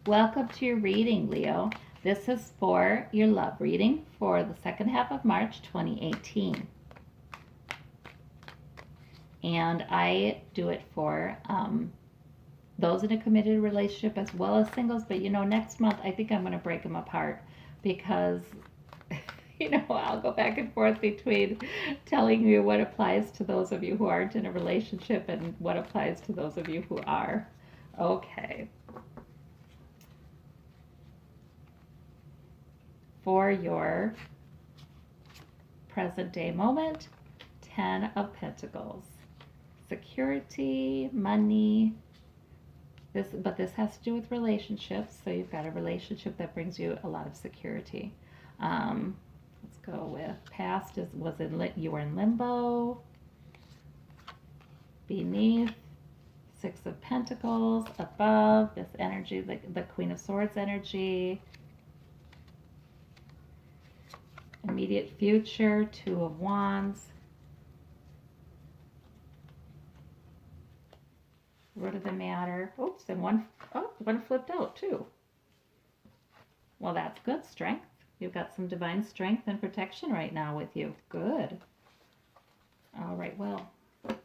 Welcome to your reading, Leo. This is for your love reading for the second half of March 2018. And I do it for those in a committed relationship as well as singles. But next month I think I'm going to break them apart because, I'll go back and forth between telling you what applies to those of you who aren't in a relationship and what applies to those of you who are. Okay. For your present day moment, 10 of Pentacles. Security, money. But this has to do with relationships. So you've got a relationship that brings you a lot of security. Let's go with past you were in limbo. Beneath, Six of Pentacles. Above, this energy, the Queen of Swords energy. Immediate future, Two of Wands. Root of the matter. Oops, and one flipped out too. Well, that's good. Strength. You've got some divine strength and protection right now with you. Good. All right, well, I'm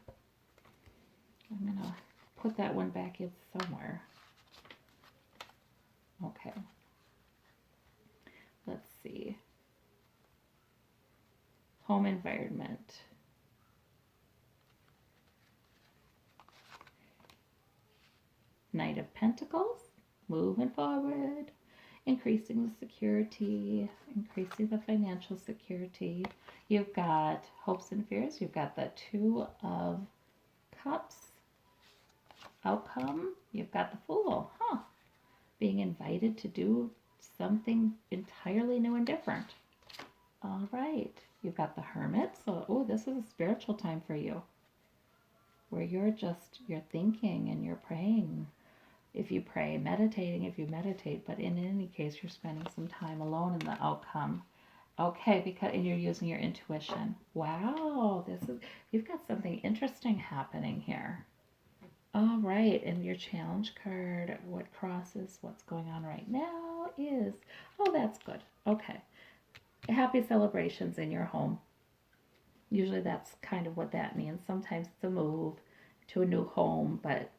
going to put that one back in somewhere. Okay. Let's see. Home environment. Knight of Pentacles, moving forward, increasing the security, increasing the financial security. You've got hopes and fears. You've got the Two of Cups, outcome. You've got the Fool, being invited to do something entirely new and different. All right, you've got the Hermit. So, this is a spiritual time for you, where you're thinking and you're praying. If you pray, meditating if you meditate, but in any case, you're spending some time alone in the outcome. Okay, and you're using your intuition. Wow, you've got something interesting happening here. All right, and your challenge card, what crosses what's going on right now is, that's good. Okay, happy celebrations in your home. Usually that's kind of what that means. Sometimes it's a move to a new home, but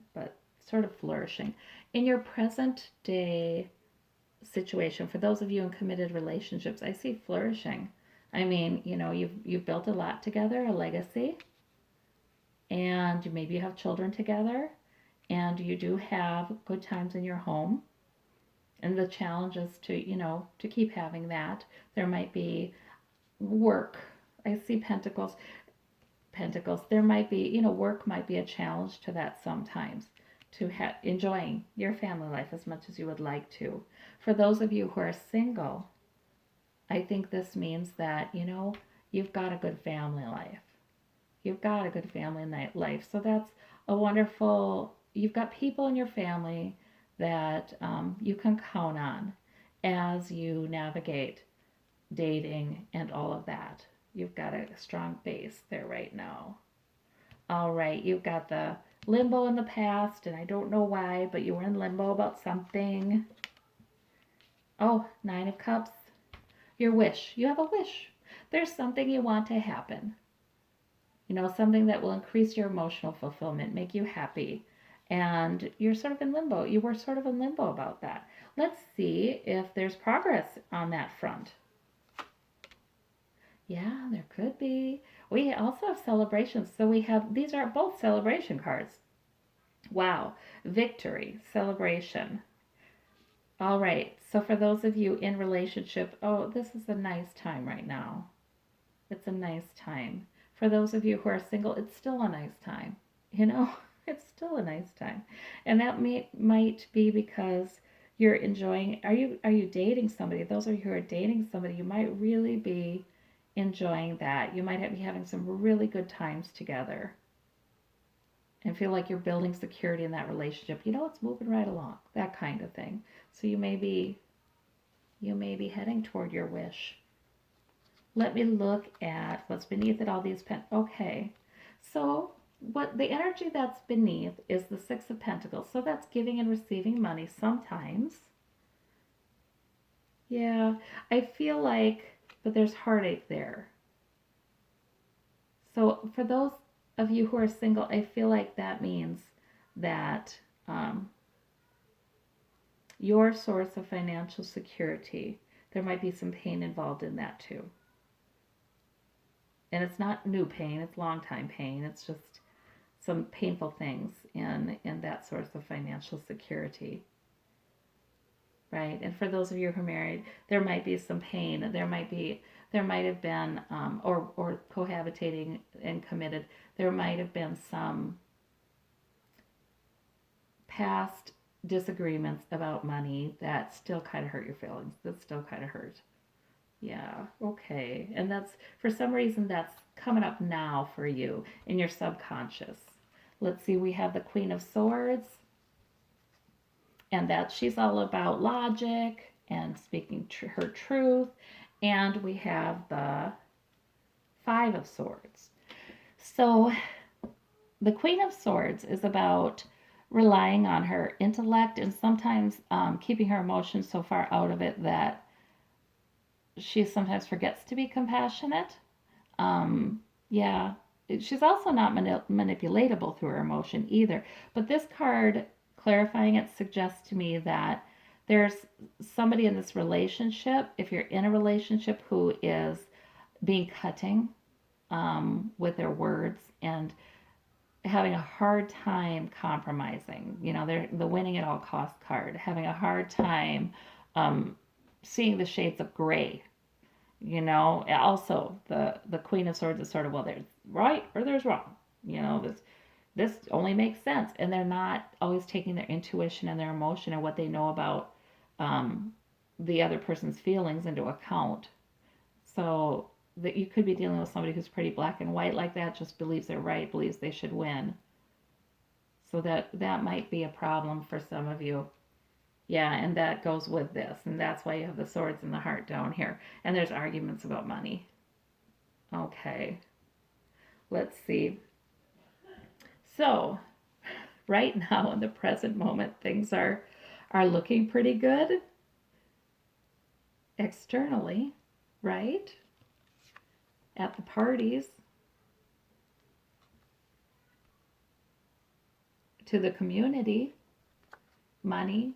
sort of flourishing. In your present day situation, for those of you in committed relationships, I see flourishing. I mean, you've built a lot together, a legacy, and maybe you have children together, and you do have good times in your home. And the challenge is to keep having that. There might be work. I see Pentacles. There might be, work might be a challenge to that sometimes, to enjoying your family life as much as you would like to. For those of you who are single, I think this means that, you've got a good family life. You've got a good family life. So that's a wonderful, you've got people in your family that you can count on as you navigate dating and all of that. You've got a strong base there right now. All right, you've got the limbo in the past, and I don't know why, but you were in limbo about something. Oh, Nine of Cups. Your wish. You have a wish. There's something you want to happen. Something that will increase your emotional fulfillment, make you happy. And you're sort of in limbo. You were sort of in limbo about that. Let's see if there's progress on that front. Yeah, there could be. We also have celebrations. So these are both celebration cards. Wow. Victory, celebration. All right. So for those of you in relationship, this is a nice time right now. It's a nice time. For those of you who are single, it's still a nice time. It's still a nice time. And that might be because you're enjoying, are you dating somebody? Those of you who are dating somebody, you might really be enjoying that. You might be having some really good times together and feel like you're building security in that relationship. It's moving right along, that kind of thing. So you may be heading toward your wish. Let me look at what's beneath it, all these okay. So what the energy that's beneath is the Six of Pentacles. So that's giving and receiving money sometimes. Yeah, I feel like, but there's heartache there. So for those of you who are single, I feel like that means that um, your source of financial security, there might be some pain involved in that too. And it's not new pain, it's long time pain. It's just some painful things in that source of financial security, right? And for those of you who are married, there might be some pain. There might have been or cohabitating and committed. There might have been some past disagreements about money that still kind of hurt your feelings. That still kind of hurt. Yeah, okay. And that's, for some reason, that's coming up now for you in your subconscious. Let's see, we have the Queen of Swords, and that she's all about logic and speaking her truth. And we have the Five of Swords. So the Queen of Swords is about relying on her intellect and sometimes keeping her emotions so far out of it that she sometimes forgets to be compassionate. Yeah, she's also not manipulatable through her emotion either. But this card, clarifying it, suggests to me that there's somebody in this relationship, if you're in a relationship, who is being cutting with their words and having a hard time compromising. You know, they're the winning at all cost card, having a hard time um, seeing the shades of gray. You know, also the Queen of Swords is sort of, well, there's right or there's wrong. You know, this only makes sense, and they're not always taking their intuition and their emotion and what they know about um, the other person's feelings into account. So that you could be dealing with somebody who's pretty black and white like that, just believes they're right, believes they should win. So that might be a problem for some of you. Yeah, and that goes with this, and that's why you have the swords and the heart down here. And there's arguments about money. Okay, let's see. So, right now in the present moment, things are looking pretty good externally, right? At the parties, to the community, money,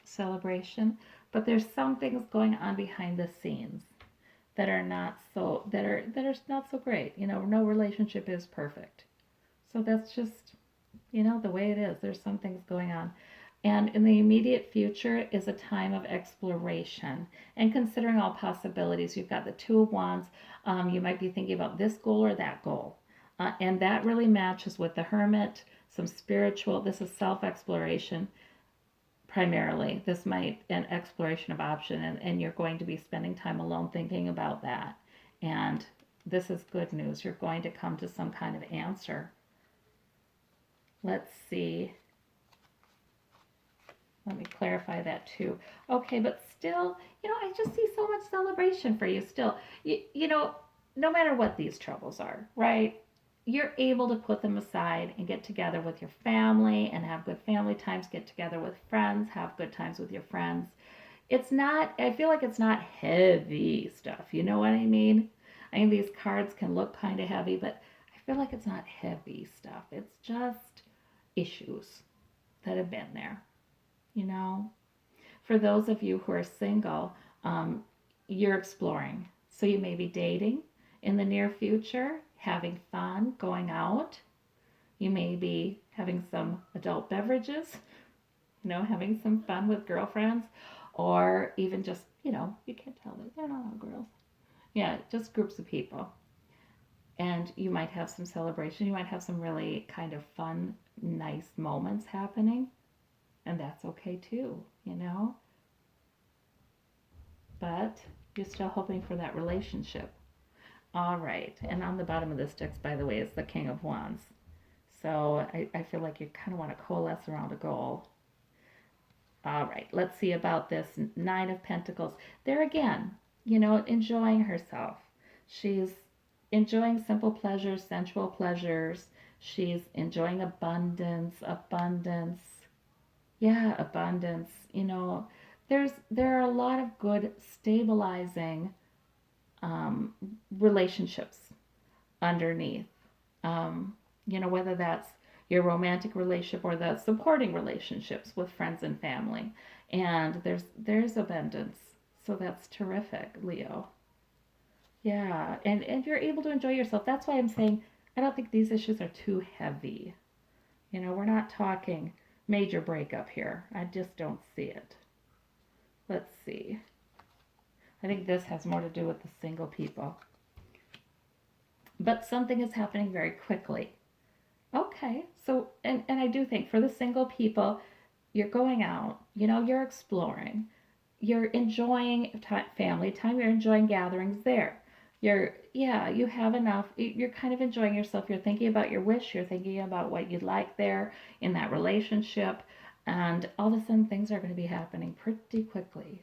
celebration, but there's some things going on behind the scenes that are not so great. You know, no relationship is perfect. So that's just, you know, the way it is. There's some things going on. And in the immediate future is a time of exploration and considering all possibilities. You've got the Two of Wands. You might be thinking about this goal or that goal. And that really matches with the Hermit, some spiritual, this is self exploration primarily. This might an exploration of option, and you're going to be spending time alone thinking about that. And this is good news. You're going to come to some kind of answer. Let's see. Let me clarify that too. Okay, but still, you know, I just see so much celebration for you still. You know, no matter what these troubles are, right? You're able to put them aside and get together with your family and have good family times, get together with friends, have good times with your friends. It's not, I feel like it's not heavy stuff. You know what I mean? I mean, these cards can look kind of heavy, but I feel like it's not heavy stuff. It's just issues that have been there, you know? For those of you who are single, you're exploring. So you may be dating in the near future, having fun, going out. You may be having some adult beverages, you know, having some fun with girlfriends, or even just, you know, you can't tell that they're not all girls. Yeah, just groups of people. And you might have some celebration. You might have some really kind of fun, nice moments happening. And that's okay too, you know? But you're still hoping for that relationship. All right. And on the bottom of this deck, by the way, is the King of Wands. So I feel like you kind of want to coalesce around a goal. All right. Let's see about this Nine of Pentacles. There again, you know, enjoying herself. She's enjoying simple pleasures, sensual pleasures. She's enjoying abundance, abundance. Yeah, abundance. You know, there are a lot of good stabilizing um, relationships underneath. Um, whether that's your romantic relationship or the supporting relationships with friends and family. And there's abundance. So that's terrific, Leo. Yeah, and you're able to enjoy yourself. That's why I'm saying I don't think these issues are too heavy. We're not talking major breakup here. I just don't see it. Let's see. I think this has more to do with the single people. But something is happening very quickly. Okay, so and I do think for the single people, you're going out, you're exploring, you're enjoying family time, you're enjoying gatherings there. Yeah, you have enough. You're kind of enjoying yourself. You're thinking about your wish. You're thinking about what you'd like there in that relationship, and all of a sudden things are going to be happening pretty quickly.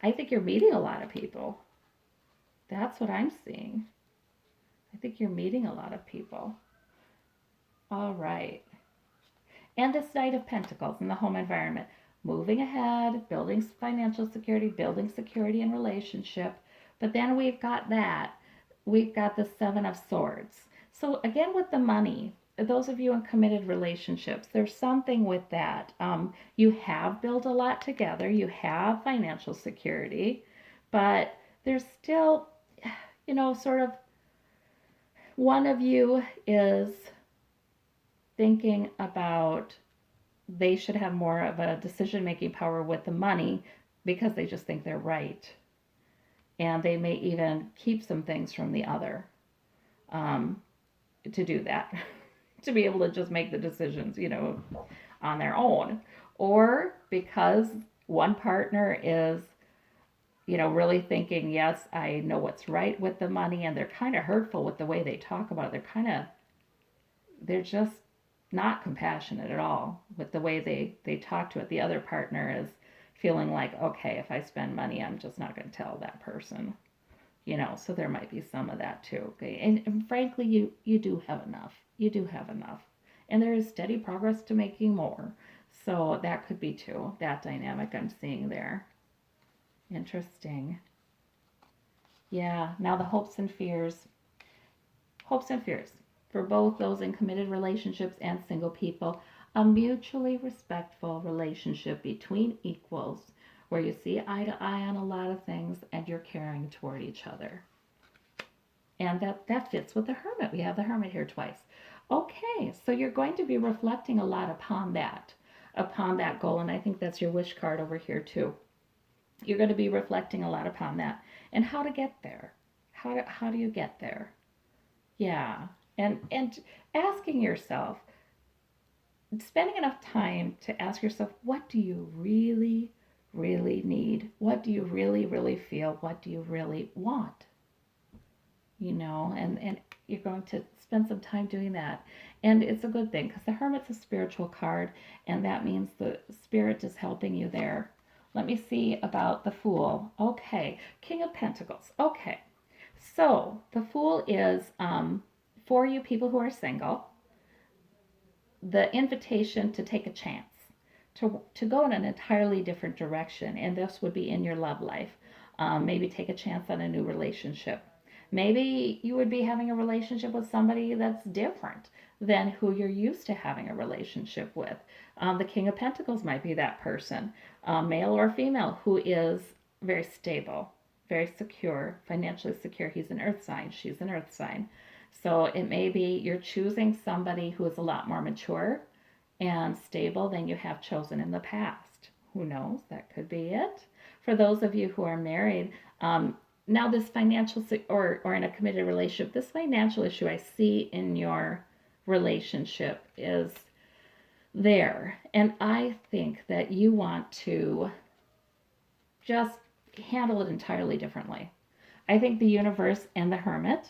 I think you're meeting a lot of people. That's what I'm seeing. I think you're meeting a lot of people. All right. And this Knight of Pentacles in the home environment. Moving ahead, building financial security, building security in relationship. But then we've got that. We've got the Seven of Swords. So again, with the money, those of you in committed relationships, there's something with that. You have built a lot together. You have financial security, but there's still, sort of one of you is thinking about they should have more of a decision making power with the money because they just think they're right. And they may even keep some things from the other um, to do that, to be able to just make the decisions, on their own. Or because one partner is, really thinking, yes, I know what's right with the money, and they're kind of hurtful with the way they talk about it. They're just not compassionate at all with the way they talk to it. The other partner is feeling like, okay, if I spend money, I'm just not going to tell that person, so there might be some of that too. Okay, and frankly, you do have enough. You do have enough, and there is steady progress to making more. So that could be too that dynamic I'm seeing there. Interesting. Yeah. Now the hopes and fears. Hopes and fears for both those in committed relationships and single people. A mutually respectful relationship between equals where you see eye to eye on a lot of things and you're caring toward each other. And that fits with the hermit. We have the hermit here twice. Okay, so you're going to be reflecting a lot upon that goal. And I think that's your wish card over here too. You're going to be reflecting a lot upon that and how to get there. How do you get there? Yeah. And asking yourself, spending enough time to ask yourself, what do you really, really need? What do you really, really feel? What do you really want? And you're going to spend some time doing that. And it's a good thing because the Hermit's a spiritual card, and that means the spirit is helping you there. Let me see about the Fool. Okay, King of Pentacles. Okay, so the Fool is for you people who are single, the invitation to take a chance, to go in an entirely different direction, and this would be in your love life. Maybe take a chance on a new relationship. Maybe you would be having a relationship with somebody that's different than who you're used to having a relationship with. The King of Pentacles might be that person, male or female, who is very stable, very secure, financially secure. He's an earth sign, she's an earth sign. So it may be you're choosing somebody who is a lot more mature and stable than you have chosen in the past. Who knows? That could be it. For those of you who are married, now this financial or in a committed relationship, this financial issue I see in your relationship is there. And I think that you want to just handle it entirely differently. I think the universe and the hermit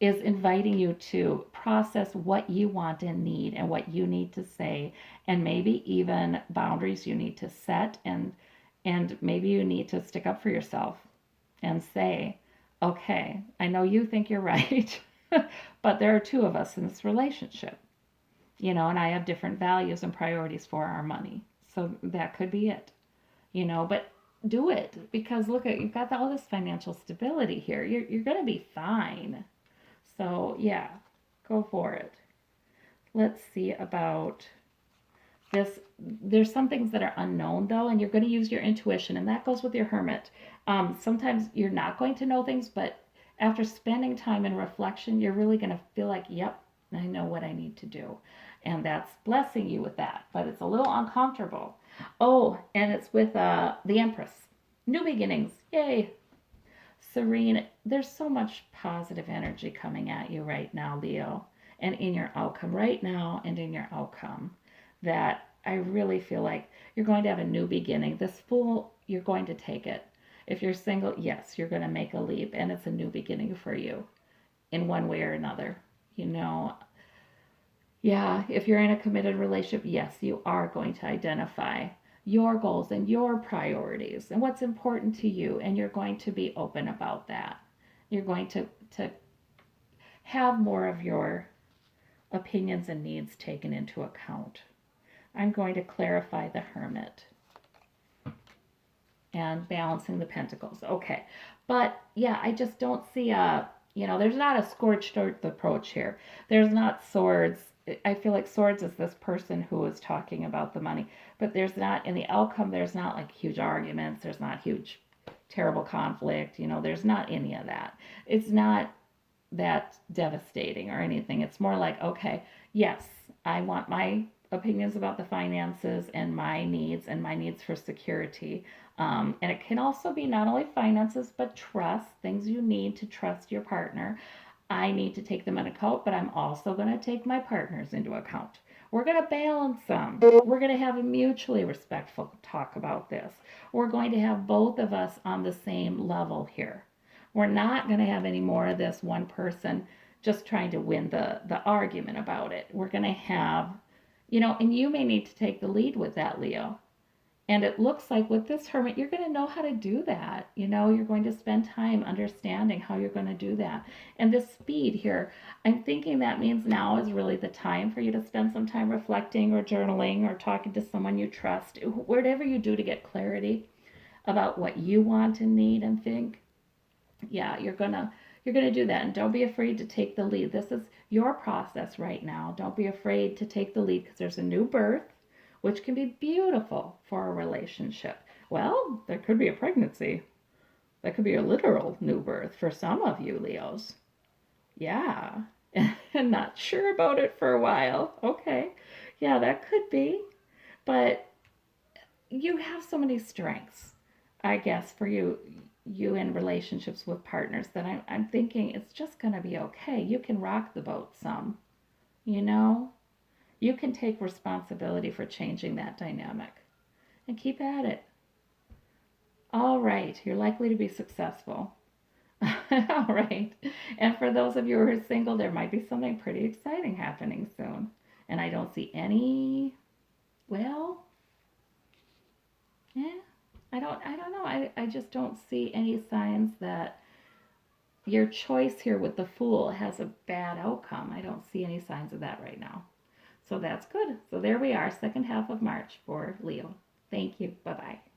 is inviting you to process what you want and need and what you need to say, and maybe even boundaries you need to set, and maybe you need to stick up for yourself and say, okay, I know you think you're right, but there are two of us in this relationship, and I have different values and priorities for our money. So that could be it. but do it because look at you've got all this financial stability here. You're going to be fine. So, yeah, go for it. Let's see about this. There's some things that are unknown though, and you're going to use your intuition, and that goes with your hermit. Sometimes you're not going to know things, but after spending time in reflection, you're really going to feel like, yep, I know what I need to do. And that's blessing you with that, but it's a little uncomfortable. Oh, and it's with the Empress. New beginnings. Yay. Serene, there's so much positive energy coming at you right now, Leo, and in your outcome right now and in your outcome that I really feel like you're going to have a new beginning. This Fool, you're going to take it. If you're single, yes, you're going to make a leap and it's a new beginning for you in one way or another. You know, yeah, if you're in a committed relationship, yes, you are going to identify your goals and your priorities and what's important to you, and you're going to be open about that. You're going to have more of your opinions and needs taken into account. I'm going to clarify the Hermit and balancing the pentacles. Okay. But yeah, I just don't see there's not a scorched earth approach here. There's not swords. I feel like swords is this person who is talking about the money, but there's not, in the outcome, there's not like huge arguments. There's not huge, terrible conflict. There's not any of that. It's not that devastating or anything. It's more like, okay, yes, I want my opinions about the finances and my needs for security. And it can also be not only finances, but trust, things you need to trust your partner. I need to take them into account, but I'm also going to take my partners into account. We're going to balance them. We're going to have a mutually respectful talk about this. We're going to have both of us on the same level here. We're not going to have any more of this one person just trying to win the argument about it. We're going to have, and you may need to take the lead with that, Leo. And it looks like with this Hermit, you're going to know how to do that. You're going to spend time understanding how you're going to do that. And this speed here, I'm thinking that means now is really the time for you to spend some time reflecting or journaling or talking to someone you trust, whatever you do to get clarity about what you want and need and think. Yeah, you're gonna do that, and don't be afraid to take the lead. This is your process right now. Don't be afraid to take the lead because there's a new birth, which can be beautiful for a relationship. Well, there could be a pregnancy. That could be a literal new birth for some of you Leos. Yeah. And not sure about it for a while. Okay. Yeah, that could be. But you have so many strengths, I guess, for you in relationships with partners that I'm thinking it's just going to be okay. You can rock the boat some, you know? You can take responsibility for changing that dynamic and keep at it. All right, you're likely to be successful. All right. And for those of you who are single, there might be something pretty exciting happening soon. And I don't see any, well, yeah, I don't know. I just don't see any signs that your choice here with the Fool has a bad outcome. I don't see any signs of that right now. So that's good. So there we are, second half of March for Leo. Thank you. Bye bye.